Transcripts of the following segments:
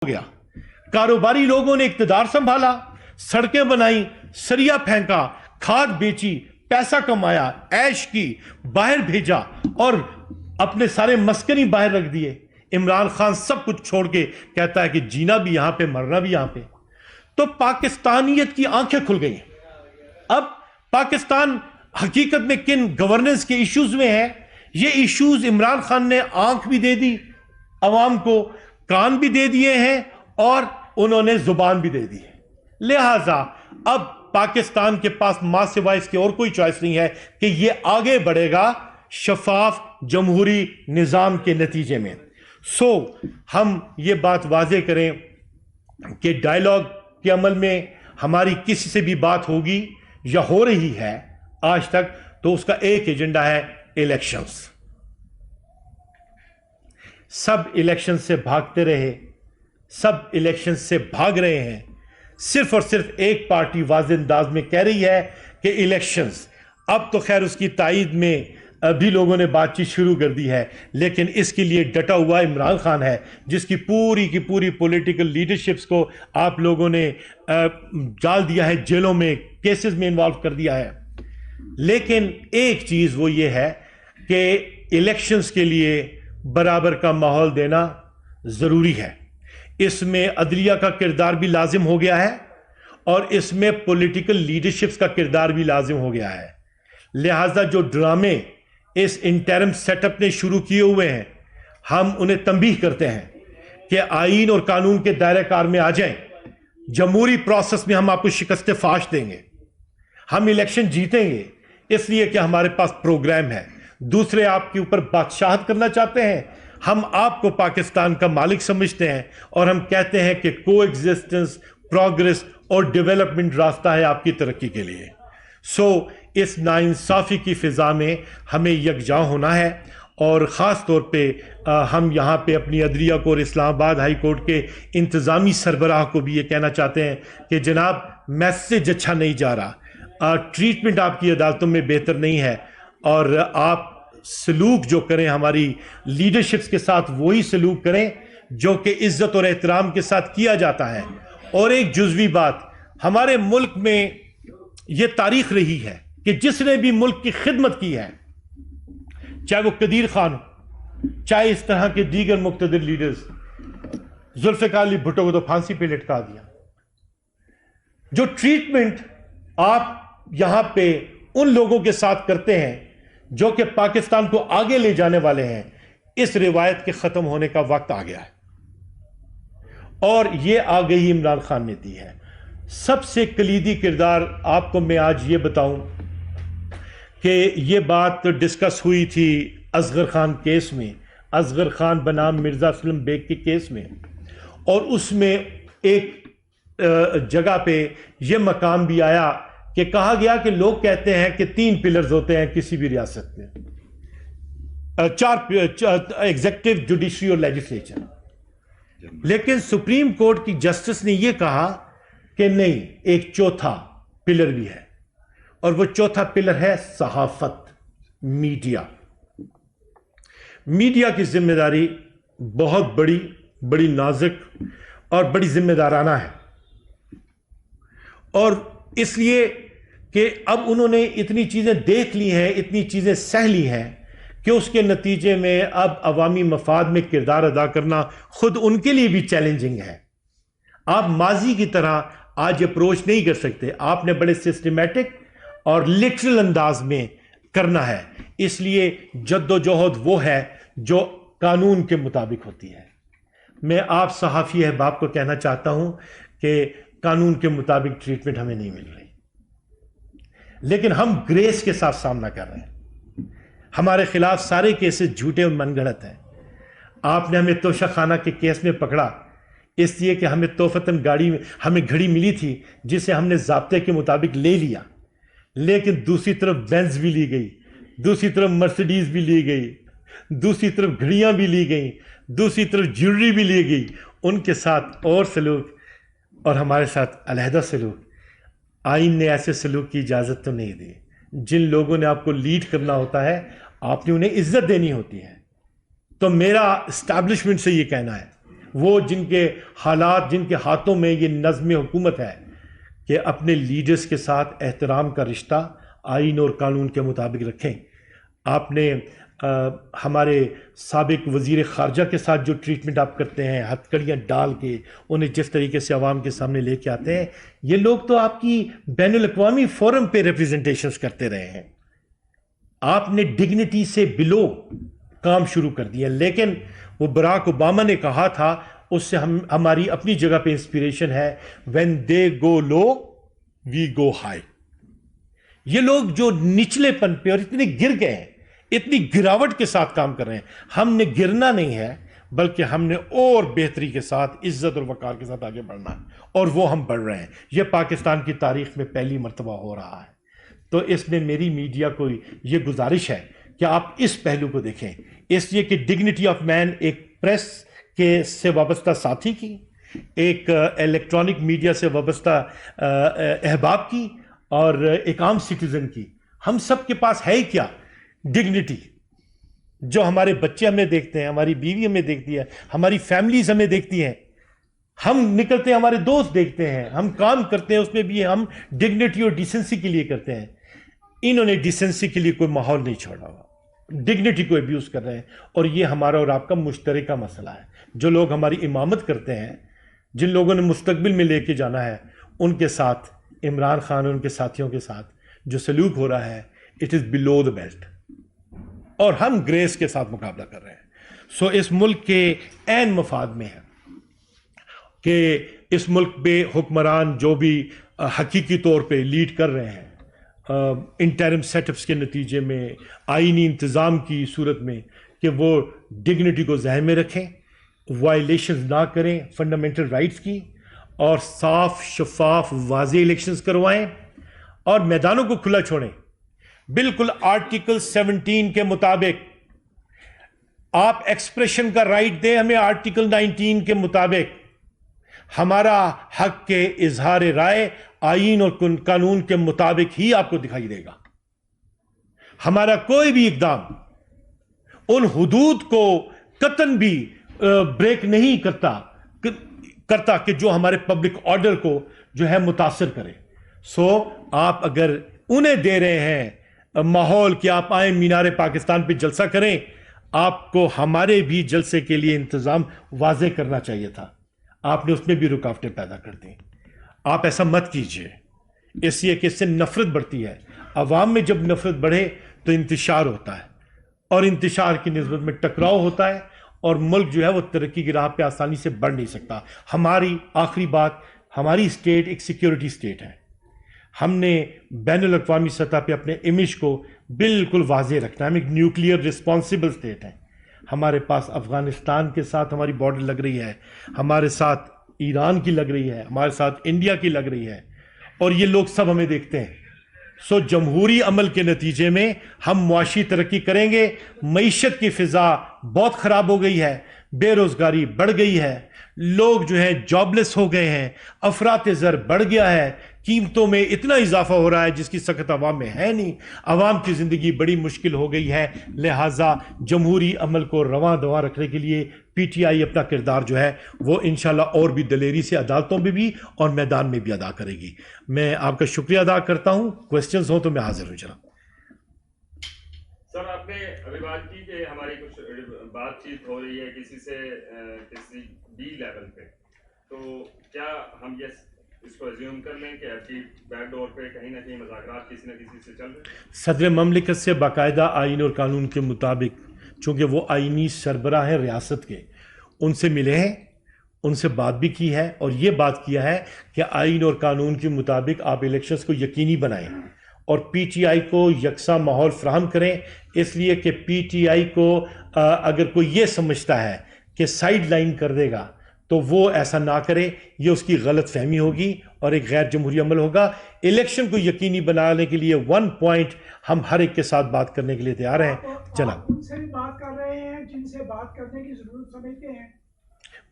گیا. کاروباری لوگوں نے اقتدار سنبھالا, سڑکیں بنائی, سریا پھینکا, کھاد بیچی, پیسہ کمایا, عیش کی, باہر بھیجا اور اپنے سارے مسکنی باہر رکھ دیے. عمران خان سب کچھ چھوڑ کے کہتا ہے کہ جینا بھی یہاں پہ, مرنا بھی یہاں پہ. تو پاکستانیت کی آنکھیں کھل گئی. اب پاکستان حقیقت میں کن گورننس کے ایشوز میں ہے, یہ ایشوز عمران خان نے آنکھ بھی دے دی عوام کو, کان بھی دے دیے ہیں اور انہوں نے زبان بھی دے دی ہے. لہٰذا اب پاکستان کے پاس ماں سوائے اس کے اور کوئی چوائس نہیں ہے کہ یہ آگے بڑھے گا شفاف جمہوری نظام کے نتیجے میں. ہم یہ بات واضح کریں کہ ڈائیلاگ کے عمل میں ہماری کسی سے بھی بات ہوگی یا ہو رہی ہے آج تک تو اس کا ایک ایجنڈا ہے الیکشنز. سب الیکشن سے بھاگتے رہے, سب الیکشن سے بھاگ رہے ہیں. صرف اور صرف ایک پارٹی واضح انداز میں کہہ رہی ہے کہ الیکشنز. اب تو خیر اس کی تائید میں ابھی لوگوں نے بات چیت شروع کر دی ہے, لیکن اس کے لیے ڈٹا ہوا عمران خان ہے جس کی پوری پولیٹیکل لیڈرشپس کو آپ لوگوں نے ڈال دیا ہے جیلوں میں, کیسز میں انوالو کر دیا ہے. لیکن ایک چیز وہ یہ ہے کہ الیکشنز کے لیے برابر کا ماحول دینا ضروری ہے. اس میں عدلیہ کا کردار بھی لازم ہو گیا ہے اور اس میں پولیٹیکل لیڈرشپس کا کردار بھی لازم ہو گیا ہے. لہٰذا جو ڈرامے اس انٹرم سیٹ اپ نے شروع کیے ہوئے ہیں, ہم انہیں تنبیہ کرتے ہیں کہ آئین اور قانون کے دائرہ کار میں آ جائیں. جمہوری پروسیس میں ہم آپ کو شکست فاش دیں گے, ہم الیکشن جیتیں گے اس لیے کہ ہمارے پاس پروگرام ہے. دوسرے آپ کے اوپر بادشاہت کرنا چاہتے ہیں, ہم آپ کو پاکستان کا مالک سمجھتے ہیں اور ہم کہتے ہیں کہ کو ایگزسٹنس, پروگریس اور ڈیولپمنٹ راستہ ہے آپ کی ترقی کے لیے. اس ناانصافی کی فضا میں ہمیں یکجا ہونا ہے اور خاص طور پہ ہم یہاں پہ اپنی عدلیہ کو اور اسلام آباد ہائی کورٹ کے انتظامی سربراہ کو بھی یہ کہنا چاہتے ہیں کہ جناب میسج اچھا نہیں جا رہا, ٹریٹمنٹ آپ کی عدالتوں میں بہتر نہیں ہے اور آپ سلوک جو کریں ہماری لیڈرشپس کے ساتھ وہی سلوک کریں جو کہ عزت اور احترام کے ساتھ کیا جاتا ہے. اور ایک جزوی بات, ہمارے ملک میں یہ تاریخ رہی ہے کہ جس نے بھی ملک کی خدمت کی ہے, چاہے وہ قدیر خان ہو, چاہے اس طرح کے دیگر مقتدر لیڈرز, ذوالفقار علی بھٹو کو تو پھانسی پہ لٹکا دیا. جو ٹریٹمنٹ آپ یہاں پہ ان لوگوں کے ساتھ کرتے ہیں جو کہ پاکستان کو آگے لے جانے والے ہیں, اس روایت کے ختم ہونے کا وقت آ گیا ہے اور یہ آگہی عمران خان نے دی ہے. سب سے کلیدی کردار آپ کو میں آج یہ بتاؤں کہ یہ بات ڈسکس ہوئی تھی اصغر خان کیس میں, اصغر خان بنام مرزا اسلم بیگ کے کیس میں, اور اس میں ایک جگہ پہ یہ مقام بھی آیا کہ کہا گیا کہ لوگ کہتے ہیں کہ 3 پلرز ہوتے ہیں کسی بھی ریاست میں, 4 ایگزیکٹو, جوڈیشری اور لیجسلیچر. لیکن سپریم کورٹ کی جسٹس نے یہ کہا کہ نہیں, ایک چوتھا پلر بھی ہے اور وہ چوتھا پلر ہے صحافت, میڈیا. میڈیا کی ذمہ داری بہت بڑی نازک اور بڑی ذمہ دارانہ ہے, اور اس لیے کہ اب انہوں نے اتنی چیزیں دیکھ لی ہیں, اتنی چیزیں سہ لی ہیں کہ اس کے نتیجے میں اب عوامی مفاد میں کردار ادا کرنا خود ان کے لیے بھی چیلنجنگ ہے. آپ ماضی کی طرح آج اپروچ نہیں کر سکتے, آپ نے بڑے سسٹمیٹک اور لٹرل انداز میں کرنا ہے. اس لیے جد و جہد وہ ہے جو قانون کے مطابق ہوتی ہے. میں آپ صحافی احباب کو کہنا چاہتا ہوں کہ قانون کے مطابق ٹریٹمنٹ ہمیں نہیں مل رہی, لیکن ہم گریس کے ساتھ سامنا کر رہے ہیں. ہمارے خلاف سارے کیسز جھوٹے اور من گھڑت ہیں. آپ نے ہمیں توشہ خانہ کے کیس میں پکڑا اس لیے کہ ہمیں توفتاً ہمیں گھڑی ملی تھی جسے ہم نے ضابطے کے مطابق لے لیا, لیکن دوسری طرف بینز بھی لی گئی, دوسری طرف مرسیڈیز بھی لی گئی, دوسری طرف گھڑیاں بھی لی گئیں, دوسری طرف جیولری بھی لی گئی. ان کے ساتھ اور سلوک اور ہمارے ساتھ علیحدہ سلوک. آئین نے ایسے سلوک کی اجازت تو نہیں دی. جن لوگوں نے آپ کو لیڈ کرنا ہوتا ہے آپ نے انہیں عزت دینی ہوتی ہے. تو میرا اسٹیبلشمنٹ سے یہ کہنا ہے, وہ جن کے حالات، جن کے ہاتھوں میں یہ نظم حکومت ہے کہ اپنے لیڈرز کے ساتھ احترام کا رشتہ آئین اور قانون کے مطابق رکھیں. آپ نے ہمارے سابق وزیر خارجہ کے ساتھ جو ٹریٹمنٹ آپ کرتے ہیں، ہتھکڑیاں ڈال کے انہیں جس طریقے سے عوام کے سامنے لے کے آتے ہیں، یہ لوگ تو آپ کی بین الاقوامی فورم پہ ریپریزنٹیشنز کرتے رہے ہیں. آپ نے ڈگنیٹی سے بلو کام شروع کر دیا. لیکن وہ براک اوباما نے کہا تھا، اس سے ہماری اپنی جگہ پہ انسپیریشن ہے، when they go low we go high. یہ لوگ جو نچلے پن پہ اور اتنے گر گئے ہیں، اتنی گراوٹ کے ساتھ کام کر رہے ہیں. ہم نے گرنا نہیں ہے، بلکہ ہم نے اور بہتری کے ساتھ، عزت اور وقار کے ساتھ آگے بڑھنا ہے، اور وہ ہم بڑھ رہے ہیں. یہ پاکستان کی تاریخ میں پہلی مرتبہ ہو رہا ہے. تو اس میں میری میڈیا کو یہ گزارش ہے کہ آپ اس پہلو کو دیکھیں، اس لیے کہ ڈگنیٹی آف مین ایک پریس کے سے وابستہ ساتھی کی، ایک الیکٹرانک میڈیا سے وابستہ احباب کی، اور ایک عام سٹیزن کی. ہم سب کے پاس ہے ہی کیا؟ ڈگنیٹی. جو ہمارے بچے ہمیں دیکھتے ہیں، ہماری بیوی ہمیں دیکھتی ہے، ہماری فیملیز ہمیں دیکھتی ہیں، ہم نکلتے ہیں، ہمارے دوست دیکھتے ہیں، ہم کام کرتے ہیں، اس میں بھی ہم ڈگنیٹی اور ڈیسنسی کے لیے کرتے ہیں. انہوں نے ڈیسنسی کے لیے کوئی ماحول نہیں چھوڑا ہوا، ڈگنیٹی کو ابیوز کر رہے ہیں. اور یہ ہمارا اور آپ کا مشترکہ مسئلہ ہے. جو لوگ ہماری امامت کرتے ہیں، جن لوگوں نے مستقبل میں لے کے جانا ہے، ان کے ساتھ عمران خان اور ان کے ساتھیوں کے ساتھ جو سلوک ہو رہا ہے، it is blue the belt, اور ہم گریس کے ساتھ مقابلہ کر رہے ہیں. اس ملک کے عین مفاد میں ہے کہ اس ملک پہ حکمران جو بھی حقیقی طور پہ لیڈ کر رہے ہیں، انٹرم سیٹ اپس کے نتیجے میں، آئینی انتظام کی صورت میں، کہ وہ ڈگنیٹی کو ذہن میں رکھیں، وائلیشنز نہ کریں فنڈامنٹل رائٹس کی، اور صاف شفاف واضح الیکشنز کروائیں، اور میدانوں کو کھلا چھوڑیں. بالکل آرٹیکل 17 کے مطابق آپ ایکسپریشن کا رائٹ دیں ہمیں. آرٹیکل 19 کے مطابق ہمارا حق کے اظہار رائے آئین اور قانون کے مطابق ہی آپ کو دکھائی دے گا. ہمارا کوئی بھی اقدام ان حدود کو قطعاً بھی بریک نہیں کرتا کہ جو ہمارے پبلک آرڈر کو جو ہے متاثر کرے. آپ اگر انہیں دے رہے ہیں ماحول کہ آپ آئیں مینار پاکستان پہ جلسہ کریں، آپ کو ہمارے بھی جلسے کے لیے انتظام واضح کرنا چاہیے تھا. آپ نے اس میں بھی رکاوٹیں پیدا کر دیں. آپ ایسا مت کیجئے، اس لیے کہ اس سے نفرت بڑھتی ہے. عوام میں جب نفرت بڑھے تو انتشار ہوتا ہے، اور انتشار کی نسبت میں ٹکراؤ ہوتا ہے، اور ملک جو ہے وہ ترقی کی راہ پہ آسانی سے بڑھ نہیں سکتا. ہماری آخری بات، ہماری اسٹیٹ ایک سیکیورٹی اسٹیٹ ہے. ہم نے بین الاقوامی سطح پہ اپنے امیج کو بالکل واضح رکھنا ہے. ہم ایک نیوکلیئر رسپانسبل اسٹیٹ ہیں. ہمارے پاس افغانستان کے ساتھ ہماری بارڈر لگ رہی ہے، ہمارے ساتھ ایران کی لگ رہی ہے، ہمارے ساتھ انڈیا کی لگ رہی ہے، اور یہ لوگ سب ہمیں دیکھتے ہیں. جمہوری عمل کے نتیجے میں ہم معاشی ترقی کریں گے. معیشت کی فضا بہت خراب ہو گئی ہے، بے روزگاری بڑھ گئی ہے، لوگ جو ہیں جاب لیس ہو گئے ہیں، افراط زر بڑھ گیا ہے، قیمتوں میں اتنا اضافہ ہو رہا ہے جس کی سکت عوام میں ہے نہیں. عوام کی زندگی بڑی مشکل ہو گئی ہے. لہٰذا جمہوری عمل کو رواں دواں رکھنے کے لیے پی ٹی آئی اپنا کردار جو ہے وہ انشاءاللہ اور بھی دلیری سے عدالتوں میں بھی اور میدان میں بھی ادا کرے گی. میں آپ کا شکریہ ادا کرتا ہوں. کوسچنز ہوں تو میں حاضر ہوں. جناب سر، آپ نے ابھی بات کی کہ ہماری کچھ بات چیت ہو رہی ہے کسی سے کسی بی لیول پہ، تو کیا ہم اس کو ایزیوم کر لیں کہ بیک ڈور پہ کہیں نہ کہیں مذاکرات کسی نہ کسی سے چل رہے ہیں؟ صدر مملکت سے باقاعدہ آئین اور قانون کے مطابق، چونکہ وہ آئینی سربراہ ہیں ریاست کے، ان سے ملے ہیں، ان سے بات بھی کی ہے، اور یہ بات کیا ہے کہ آئین اور قانون کے مطابق آپ الیکشنز کو یقینی بنائیں اور پی ٹی آئی کو یکساں ماحول فراہم کریں. اس لیے کہ پی ٹی آئی کو اگر کوئی یہ سمجھتا ہے کہ سائیڈ لائن کر دے گا تو وہ ایسا نہ کرے. یہ اس کی غلط فہمی ہوگی اور ایک غیر جمہوری عمل ہوگا. الیکشن کو یقینی بنانے کے لیے 1 پوائنٹ ہم ہر ایک کے ساتھ بات کرنے کے لیے تیار ہیں. جناب ان سے بھی بات کر رہے ہیں جن سے بات کرنے کی ضرورت سمجھتے ہیں.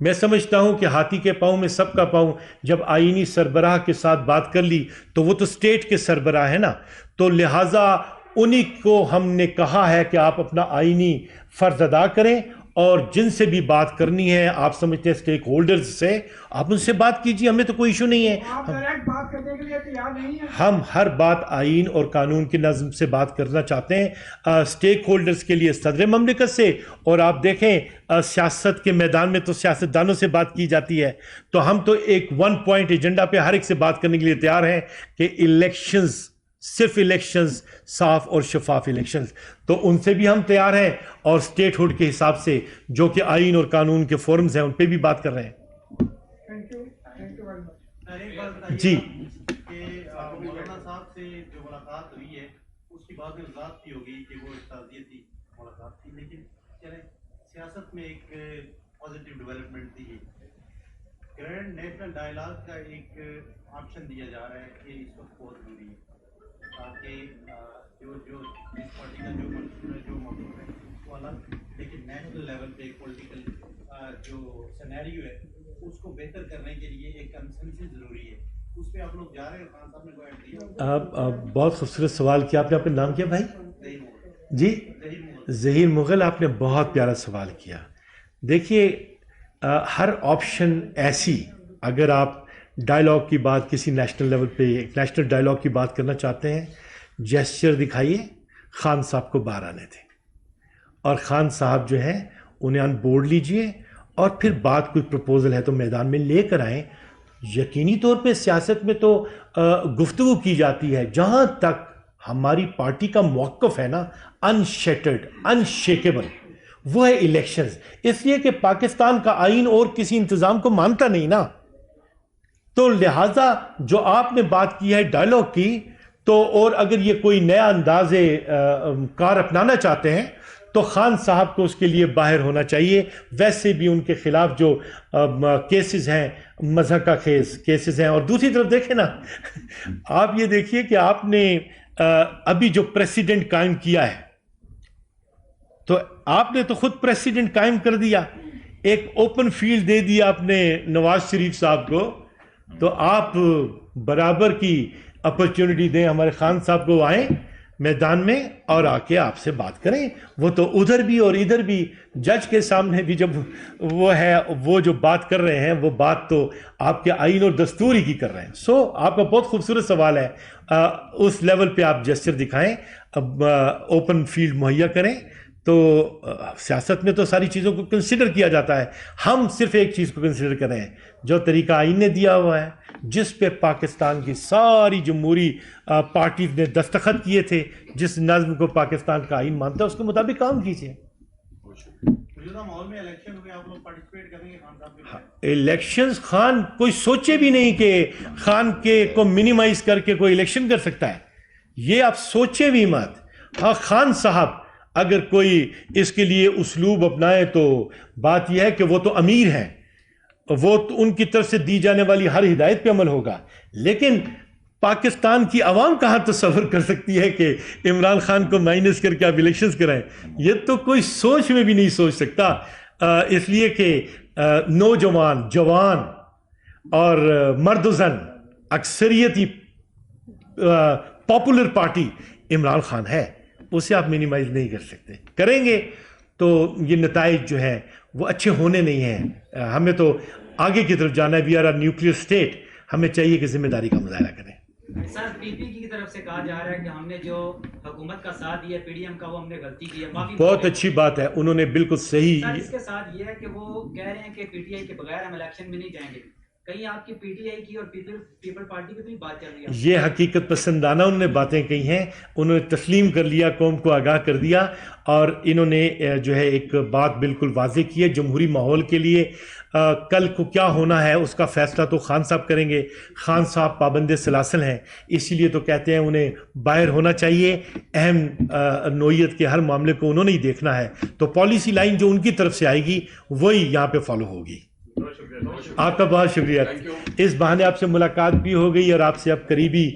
میں سمجھتا ہوں کہ ہاتھی کے پاؤں میں سب کا پاؤں. جب آئینی سربراہ کے ساتھ بات کر لی تو وہ تو اسٹیٹ کے سربراہ ہیں نا، تو لہٰذا انہی کو ہم نے کہا ہے کہ آپ اپنا آئینی فرض ادا کریں اور جن سے بھی بات کرنی ہے آپ سمجھتے ہیں اسٹیک ہولڈرز سے آپ ان سے بات کیجیے, ہمیں تو کوئی ایشو نہیں ہے. آپ ڈائریکٹ بات کرنے کے لیے تیار نہیں ہیں. ہم ہر بات آئین اور قانون کی نظم سے بات کرنا چاہتے ہیں, اسٹیک ہولڈرز کے لیے صدر مملکت سے. اور آپ دیکھیں سیاست کے میدان میں تو سیاستدانوں سے بات کی جاتی ہے, تو ہم تو ایک ون پوائنٹ ایجنڈا پہ ہر ایک سے بات کرنے کے لیے تیار ہیں کہ الیکشنز, صرف الیکشنز, صاف اور شفاف الیکشنز, تو ان سے بھی ہم تیار ہیں. اور اسٹیٹ ہوڈ کے حساب سے جو کہ آئین اور قانون کے فورمز ہیں ان پہ بھی بات کر رہے ہیں. Thank you very much. ایک بات بتائیے جی کہ مولانا صاحب سے جو ملاقات ہوئی ہے اس کی بات میں وضاحت کی ہوگی کہ وہ ایک تعزیتی ملاقات تھی, لیکن چلیں سیاست میں ایک پازیٹیو ڈیولپمنٹ تھی. گرینڈ نیشنل ڈائلاگ کا ایک آپشن دیا جا رہا ہے کہ اس وقت بہت ضروری ہے تاکہ جو اس پارٹی کا جو منصور ہے, جو موضوع ہے وہ الگ, لیکن نیشنل لیول پہ ایک پولیٹیکل جو سینیریو ہے اس کو بہتر کرنے کے لیے ایک کنسنسس ضروری ہے. اس پہ آپ لوگ جا رہے ہیں, خان صاحب نے کو ایڈ دیا. بہت خوبصورت سوال کیا آپ نے, اپنے نام کیا بھائی؟ ظہیر مغل. جی ظہیر مغل. ظہیر مغل, آپ نے بہت پیارا سوال کیا. دیکھیے ہر آپشن ایسی, اگر آپ ڈائلاگ کی بات کسی نیشنل لیول پہ ایک نیشنل ڈائلاگ کی بات کرنا چاہتے ہیں, جیسچر دکھائیے, خان صاحب کو باہر آنے دیں اور خان صاحب جو ہیں انہیں آن بورڈ لیجئے اور پھر بات کوئی پروپوزل ہے تو میدان میں لے کر آئیں. یقینی طور پہ سیاست میں تو گفتگو کی جاتی ہے, جہاں تک ہماری پارٹی کا موقف ہے نا انشیٹرڈ, انشیکیبل, وہ ہے الیکشنز. اس لیے کہ پاکستان کا آئین اور کسی انتظام کو مانتا نہیں نا, تو لہٰذا جو آپ نے بات کی ہے ڈائلاگ کی, تو اور اگر یہ کوئی نیا انداز کار اپنانا چاہتے ہیں تو خان صاحب کو اس کے لیے باہر ہونا چاہیے. ویسے بھی ان کے خلاف جو کیسز ہیں مذہب کا خیز کیسز ہیں. اور دوسری طرف دیکھیں نا, آپ یہ دیکھیے کہ آپ نے ابھی جو پریسیڈنٹ قائم کیا ہے, تو آپ نے تو خود پریسیڈنٹ قائم کر دیا, ایک اوپن فیلڈ دے دیا آپ نے نواز شریف صاحب کو, تو آپ برابر کی اپرچونٹی دیں ہمارے خان صاحب کو, آئیں میدان میں اور آ کے آپ سے بات کریں. وہ تو ادھر بھی اور ادھر بھی جج کے سامنے بھی جب وہ ہے, وہ جو بات کر رہے ہیں وہ بات تو آپ کے آئین اور دستور ہی کی کر رہے ہیں. سو آپ کا بہت خوبصورت سوال ہے, اس لیول پہ آپ جسچر دکھائیں, اوپن فیلڈ مہیا کریں. تو سیاست میں تو ساری چیزوں کو کنسیڈر کیا جاتا ہے, ہم صرف ایک چیز کو کنسیڈر کریں جو طریقہ آئین نے دیا ہوا ہے, جس پہ پاکستان کی ساری جمہوری پارٹیز نے دستخط کیے تھے, جس نظم کو پاکستان کا آئین مانتا ہے اس کے مطابق کام کیجیے. موجودہ ماحول میں الیکشن ہوئے, آپ لوگ پارٹیسپیٹ کریں گے خان صاحب کے؟ الیکشنز خان کوئی سوچے بھی نہیں کہ خان کے کو منیمائز کر کے کوئی الیکشن کر سکتا ہے, یہ آپ سوچے بھی مت. ہاں خان صاحب اگر کوئی اس کے لیے اسلوب اپنائے تو بات یہ ہے کہ وہ تو امیر ہیں, وہ تو ان کی طرف سے دی جانے والی ہر ہدایت پہ عمل ہوگا, لیکن پاکستان کی عوام کہاں تصور کر سکتی ہے کہ عمران خان کو مائنس کر کے آپ الیکشنز کرائیں؟ یہ تو کوئی سوچ میں بھی نہیں سوچ سکتا. اس لیے کہ نوجوان, جوان اور مرد و زن اکثریتی پاپولر پارٹی عمران خان ہے, اسے آپ منیمائز نہیں کر سکتے. کریں گے تو یہ نتائج جو ہیں وہ اچھے ہونے نہیں ہیں. ہمیں تو آگے کی طرف جانا ہے, we are a nuclear state, ہمیں چاہیے کہ ذمہ داری کا مظاہرہ کریں. سر پی پی کی طرف سے کہا جا رہا ہے کہ ہم نے جو حکومت کا ساتھ دیا پی ڈی ایم کا وہ ہم نے غلطی کی ہے. بہت اچھی بات ہے, انہوں نے بالکل صحیح. سر اس کے ساتھ یہ ہے کہ وہ کہہ رہے ہیں کہ پی ٹی آئی کے بغیر ہم الیکشن میں نہیں جائیں گے. کہیں آپ کی پی ٹی آئی کی اور پیپل پارٹی کی تو یہ بات چل رہی ہے؟ یہ حقیقت پسندانہ انہوں نے باتیں کہی ہیں, انہوں نے تسلیم کر لیا, قوم کو آگاہ کر دیا, اور انہوں نے جو ہے ایک بات بالکل واضح کی ہے جمہوری ماحول کے لیے. کل کو کیا ہونا ہے اس کا فیصلہ تو خان صاحب کریں گے. خان صاحب پابند سلاسل ہیں, اسی لیے تو کہتے ہیں انہیں باہر ہونا چاہیے. اہم نوعیت کے ہر معاملے کو انہوں نے ہی دیکھنا ہے, تو پالیسی لائن جو ان کی طرف سے آئے گی وہی یہاں پہ فالو ہوگی. آپ کا بہت شکریہ. اس بہانے آپ سے ملاقات بھی ہو گئی اور آپ سے اب قریبی